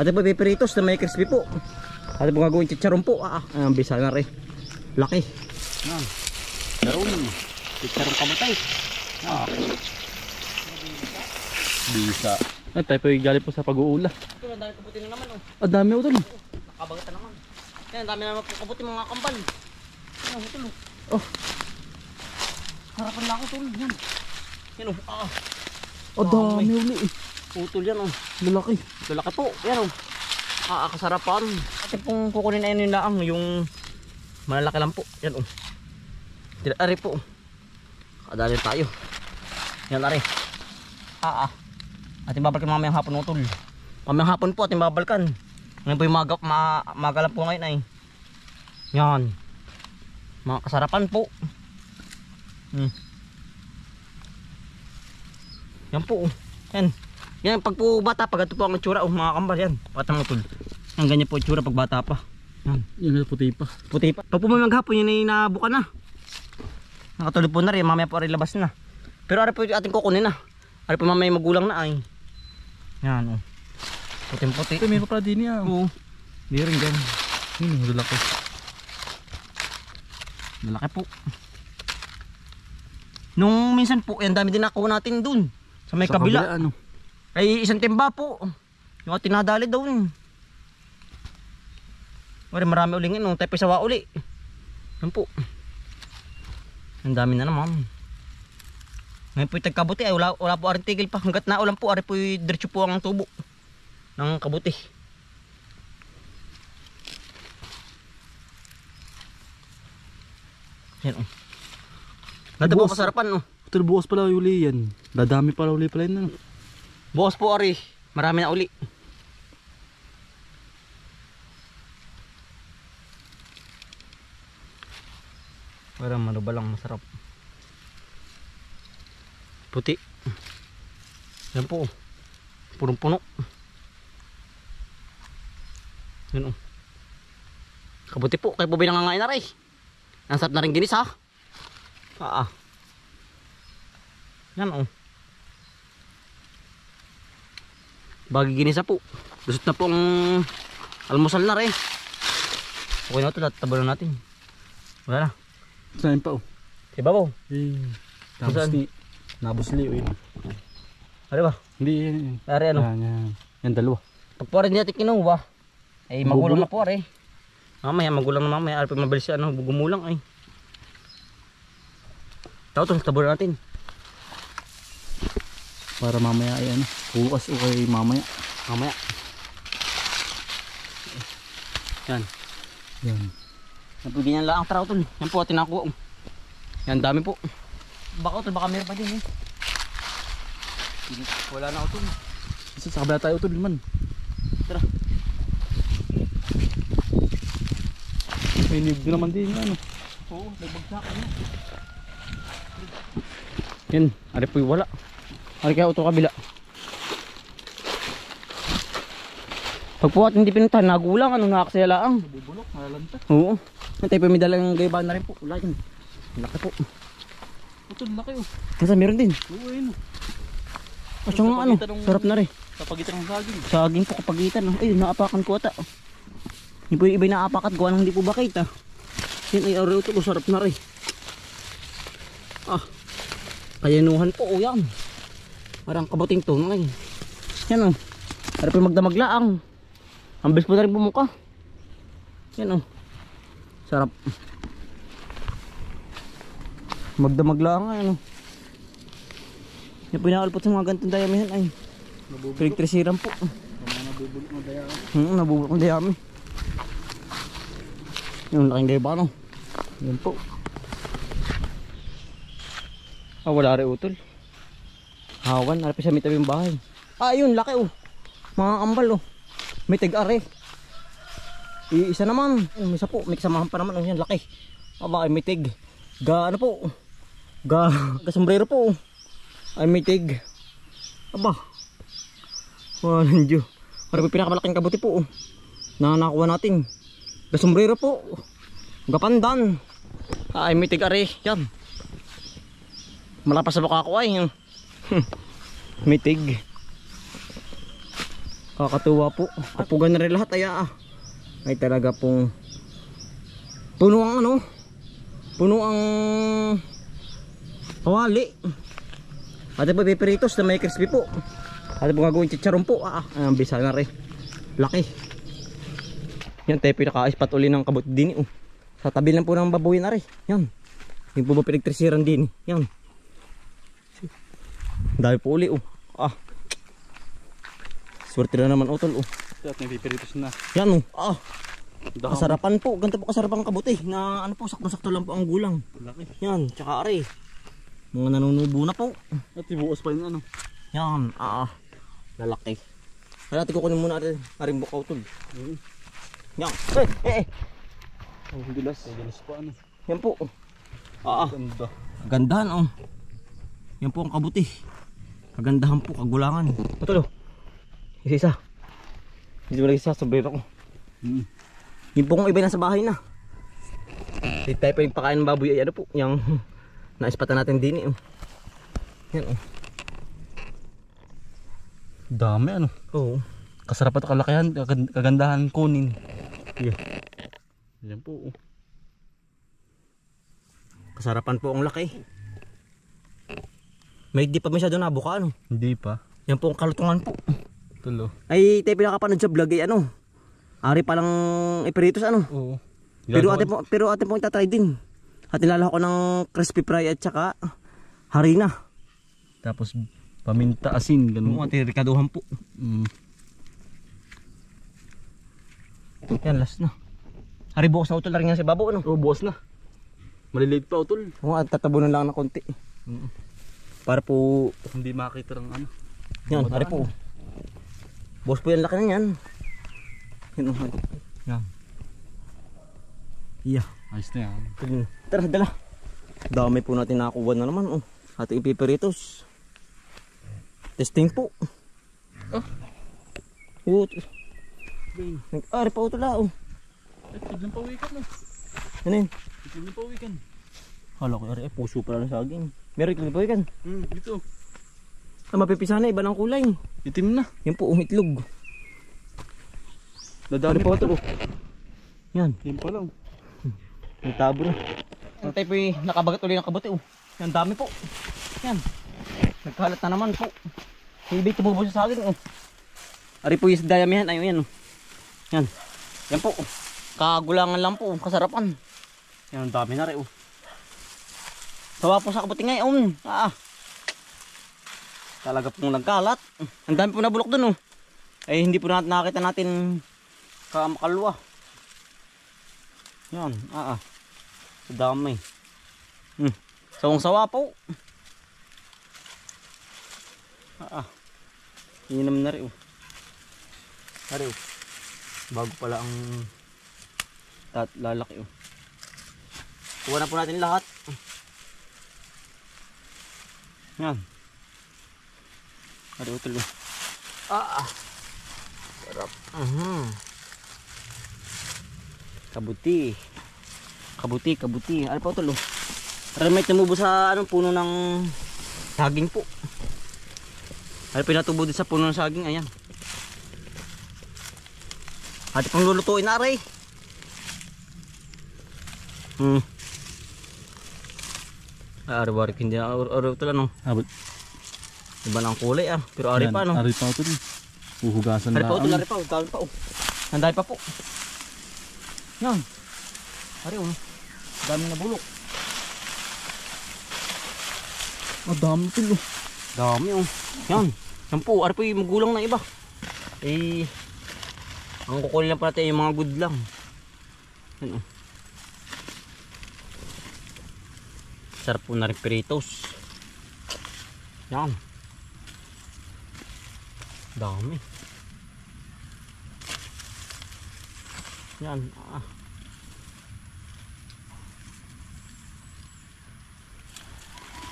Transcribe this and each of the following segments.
Ate po pipiritos na may crispy po. Ate po gagawin chicharon po. Ang bisa na rin. Laki. Yan. Daron. Chicharon kamatay. Bisa. Ay, tayo po galing po sa pag-uula. Ito, ang dami kabuti na naman oh. Ang dami utol. Nakabagatan naman. Yan, ang dami naman po kabuti mga kambal. Yan, utol oh. Oh. Harapan na ako utol. Yan. Yan oh. Ang dami uli eh. Utol yan oh. Lalaki. Lalaki po. Yan oh. Kasarapan. Ate pong kukunin na yun lang yung malalaki lang po. Yan oh. Ari po. Kadali tayo. Yan ari. Ating babalikan mamayang hapon utol. Mamayang hapon po ating babalikan. Ngayon po yung maga lang po ngayon ay. Yan. Mga kasarapan po. Yan po. Yan. Yan pag po bata, pag ito po ang itsura mga kambal yan. Patang utol. Ang ganyan po itsura pag bata pa. Yan. Yan na puti pa. Puti pa. Pag po may maghapon yun ay nabuka na. Nakatulog po na rin. Mamaya po rin labas na. Pero ari po ating kukunin na. Ari po mamaya magulang na ay. Yan oh. Puting puti. Ito may pa pala din niya. Oo. Meron dyan. Lalaki. Malaki po. Nung minsan po, yan dami din nakuha natin dun. Sa may kabila. Ano? Ay isang timba po. Yung ating nadali doon. Marami ulingin. No? Tayo pa sawa uli. Yan po. Ang dami na naman. Ngayon po yung tagkabuti ay wala po aring tigil pa. Hanggat na ulan po, ari po yung diretso po ang tubo ng kabuti. Yan o. Nada po kasarapan o. Ito bukas pala uli yan. Dadami pala uli pala yun. Bukas po ari. Marami na uli. Parang manubalang masarap. Puti. Yan po. Punong puno. Yan o. Kabuti po. Kayo po ba nangangain na rin? Ang sarap na rin ginis ha. Yan o. Bagi ginisa po. Lusot na pong almusal na rin. Okay na ito. Tabalan natin. Wala na. Saan pa oh. Diba po? Nabusli o yun. Ano ba? Hindi yan. Dari ano? Yan dalawa. Pag po rin natin kinuha ay magulang na po rin. Mamaya magulang na mamaya. Alpag mabilis siya gumulang ay. Tao ito, tabunan natin. Para mamaya ay ano. Bukas o kay mamaya. Mamaya. Yan. Yan. Napagyan lang ang tara utol. Yan po tinakuha. Yan dami po. Baka utol, baka meron pa din eh. Wala na utol. Isa sa kabila tayo utol man. Tara. May niyog naman din ano. Oo, nagbagsak ano. Yan, ari po wala. Ari kaya utol kabila. Pag po at hindi pinuntahan, nagulang ano, nakakasayalaang. Bubulok, malalanta. Oo. Tayo pa may dalang gayabaan na rin po. Wala yun. Laki po. Utol, laki oh. Kasi meron din. Oo, ayun oh. Kasi nga ano, sarap na rin. Kapagitan ng saging. Saging po kapagitan. Ay, naapakan ko ata. Hindi po yung iba naapakat. Gawa nang hindi po bakit ah. Yan ay araw ito. Sarap na rin. Kayanuhan po. O yan. Parang kabuting tunay. Yan o. Para po magdamaglaang. Ang bilis po na rin bumuka. Yan o. Sarap. Magdamaglaang ay ano. Yan po inaalpot sa mga gantong dayamihan ay. Elektrisiran po. Nabubulok ng dayami. Nabubulok ng dayami. Yung laking gayba no. Yan po. Wala rin utol. Hawan, harapin sa mitabi yung bahay. Ayun, laki oh. Mga ambal oh. May tig-are. Isa naman. May isa po, may kasamahan pa naman. Yan, laki. Aba, ay may tig. Ano po. Sombrero po. Ay may tig. Aba. Walang Diyo. Para pinakamalaking kabuti po. Nakuha natin. Sombrero po. Gapandan. Ay may tig-are. Yan. Malapas sa baka ko ay. May tig. Kakatuwa po. Kapugan na rin lahat ay ay talaga pong puno ang ano, puno ang kawali. Ate po pipiritos na may crispy po. Ate po gagawin chicharon po. Ang bisa na rin. Laki. Yan tayo pinaka-ispat uli ng kabut din. Sa tabi lang po ng babuyin na rin. Yan. Yung po ba pinagtrisiran din. Yan. Dahil po uli. Swerte na naman utol. At may pipiritos na. Yan kasarapan po. Ganito po kasarapan kabuti. Na ano po, sakto-sakto lang po ang gulang. Laki. Yan, tsaka are. Mga nanunubo na po. At ibukas pa yung ano. Yan, lalaki. Kaya natin kukunin muna natin. Aring bukaw tol. Yan. Oh, bilas. Bilas pa ano. Yan po. Ganda. Kagandahan Yan po ang kabuti. Kagandahan po, kagulangan. Utol isa. Hindi mo lang isa, sombrero ko. Yung po kung iba nasa bahay na. Hindi tayo pa yung pakain ng baboy ay ano po. Yung naispatan natin din Yan Dami ano. Oo. Kasarapan at kalakihan. Kagandahan kunin. Yeah. Yan po. Kasarapan po ang laki. May di pa masyado nabuka Hindi pa. Yan po ang kalutungan po. Tulo. Ay tayo pinakapanood sa vlog ay ari palang ipiritos Oo. Pero ate po itatry din. At nilalako ko ng crispy fry at saka harina. Tapos paminta, asin, ganun. Ate rikaduhan po. Yan last na. Hari bukas na utol na rin yan si babo Bukas na. Maliliit pa utol. At tatabunan lang ng konti. Para po Hindi makita ng ano. yan, hari po. Boss po yan, laki na yan. Yan. Yeah. Ayos na yan. Tara, dala. Dami po natin nakakuha na naman. Ating ipipiritos. Testing po. Nag-ari pa ito la. Tignan pa wikan Ano yun? Tignan pa wikan. Hala ko ari, puso pala ng saging. Meron ito ba yan? Dito. Mapipisa na, iba ng kulay. Itim na. Yan po, itlog. Dadami pa ito. Yan. Yan pa lang. May tabo na. Ang tayo po nakabagat ulit ng kabuti. Yan dami po. Yan. Nagkalat na naman po. Hindi tumubo sa saging. Ari po yung dayamihan. Ayun yan. Yan. Yan po. Kagulangan lang po. Kasarapan. Yan ang dami na rin. Sawa po sa kabuti ngayon. Talaga pong nagkalat. Ang dami po nabulok dun. Ay hindi po nakita natin kamakalwa. Yan. Sa dami. Sawang-sawa po. Inom na rin. Bago pala ang lalaki. Kuha na po natin lahat. Yan. Ari utol. Sarap. Kabuti. Ano pa utol? Ari may tumubo sa puno ng saging po. Ari pinatubo din sa puno ng saging. Ayan. Ate pang lulutuin na aray. Ari-wari hindi na utol Abot. Iba na ang kulay pero ari pa Ari pa utol. Uhugasan Ari na. Ari pa, dami pa Nanday pa po. Yan. Ari dami na bulok. Dami utol. Dami Yan. Yan po, ari po yung magulang na iba. Ang kukunin lang pa natin yung mga good lang. Yan Sarap po na rin peritos. Yan. Dami. Yan.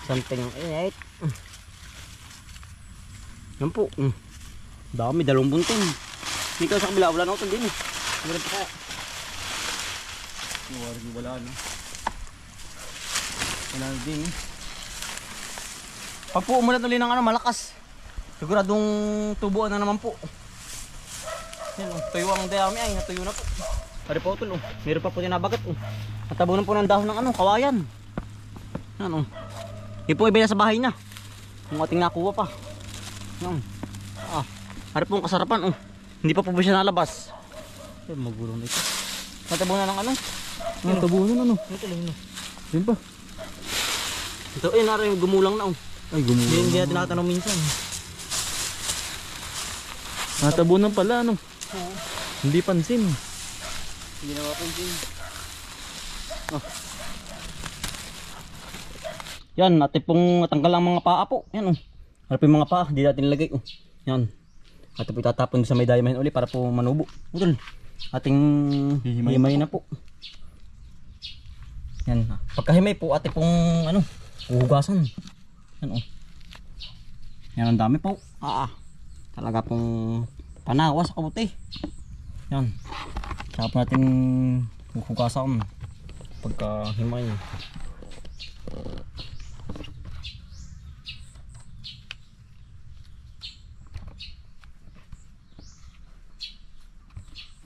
Something init. Yan po. Dami, dalawang bunting. Dito sa kabila, wala na ito din. Meron pa kaya. Wala na. Wala na din. Pag po umulat ulit ng malakas. Siguradong tubuan na naman po. Yan oh, tuyo ang dayami ay, natuyo na po. Pare po utol oh, meron pa po tinabagat oh. Natabunan po ng dahon ng ano, kawayan. Yan oh. Yung po ibigay sa bahay na. Yung ating nakuha pa. Yan. Ah, pare po ang kasarapan oh. Hindi pa po ba siya nalabas? Ay, magulo na ito. Natabunan ng ano? Natabunan ano? Ito lang yun. Yan pa. Ito eh, narin gumulang na oh. Ay, gumulang. Hindi natin nakatanong minsan. Natabunan pala ano? Oo. Hindi pansin. Hindi na mapansin. Oh. Yan, natin pong natanggal ang mga paa po. Yan oh. Harap yung mga paa, hindi natin nilagay oh. Yan. Atin po itatapon sa may diamond uli para po manubo. Udol. Ating himay na po. Yan. Pagkahimay po, atin pong ano, huhugasan. Yan oh. Yan ang dami po. Talaga pong panawa sa kabuti. Yan. Tsaka po natin huhugasan pagkahimay.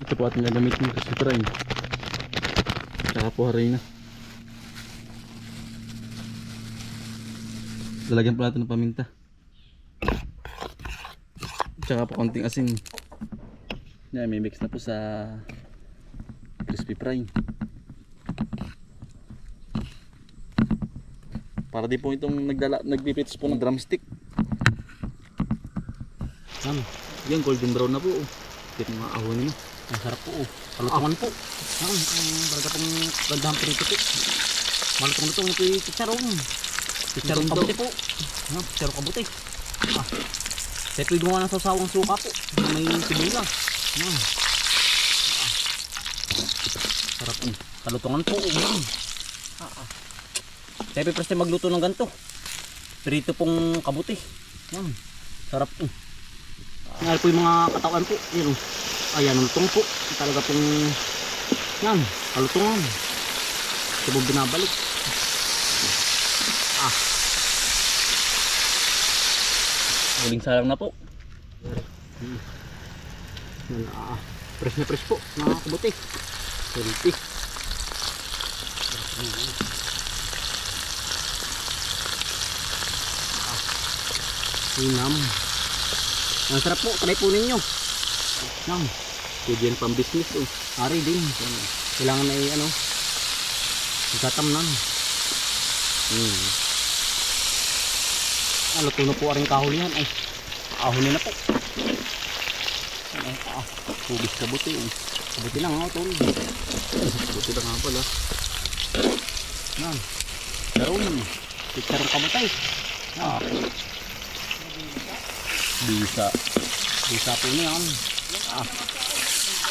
Ito po ating gagamitin kasi try. Tsaka po haray na. Lalagyan po natin ng paminta. Tsaka po konting asin. Yan, may mix na po sa crispy fry. Para di po itong nagpipitos po ng drumstick. Yan. Yan, golden brown na po. Ito mga ahon na. Ang sarap po oh. Palutungan po. Yan, talaga pong gandahang prito po. Malutong-lutong ito yung chicharon. Chicharon kabuti po. Yan, chicharon kabuti. Kaya pwede mo nga ng sasawang suka po. May sibuyas. Yan. Sarap po. Palutungan po. Yan. Kaya pwede magluto ng ganito. Prito pong kabuti. Yan. Sarap po. Yan po yung mga katawan po. Yan o. Ayan, lutong po. Talaga pong yan, kalutungan. Ito po binabalik. Huling salang na po. Yan, fresh na fresh po. Mga kabuti. Healthy. Inam. Ang sarap po, try po ninyo. Yan. Pwede yan pang business oh. Ari din. Kailangan na ano. Ikatamnan. Luto na po aring kahuli yan. Ay, kahuli na po. Hugis kabuti. Kabuti lang ha, tol. Buti na nga pala. Yan. Daron. Picture kamatay. Bisa. Bisa po na yan.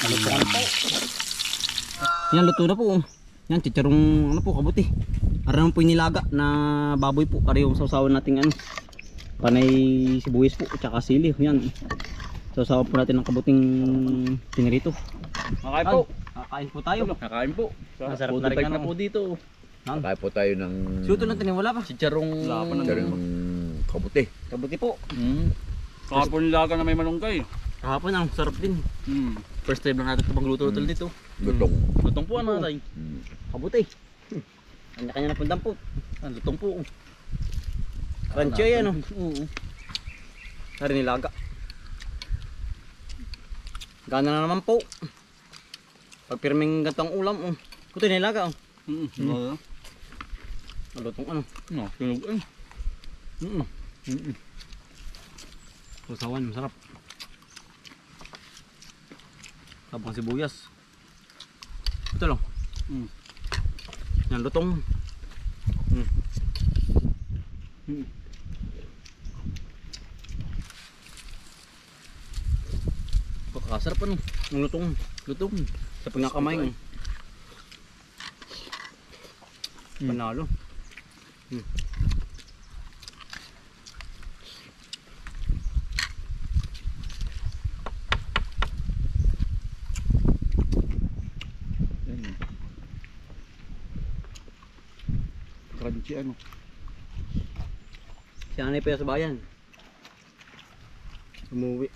Lutuan po. Yan, luto na po. Yan, chicharong ano po, kabuti. Aram po yung nilaga na baboy po. Ari yung sausawan nating ano. Panay sibuyas po, tsaka sili. Yan. Sausawan po natin ng kabuting pinirito. Kakain po. Kakain po tayo. Kakain po. Masarap na rin na po dito. Kaya po tayo ng Suto lang tiniwala pa. Chicharong kabuti. Kabuti po. Kahapon nilaga na may malunggay. Kahapon ang sarap din. First time lang natin ito magluto dito. Lutong. Lutong po ano tayo. Kabuti. Kanya-kanya na po dampot. Lutong po. Crunchy yan oh. Nari nilaga. Gana na naman po. Pag pirming gantong ulam oh. Kuto nilaga oh. Lutong ano. No, tunog eh. Sausawan, masarap. Sabang sibuyas. Ito lang. Yan, lutong. Kakasarap ano. Ang lutong. Lutong. Sa pagkakamay. Panalo. Crunchy ano. Si Anay pa sa bayan. Umuwi.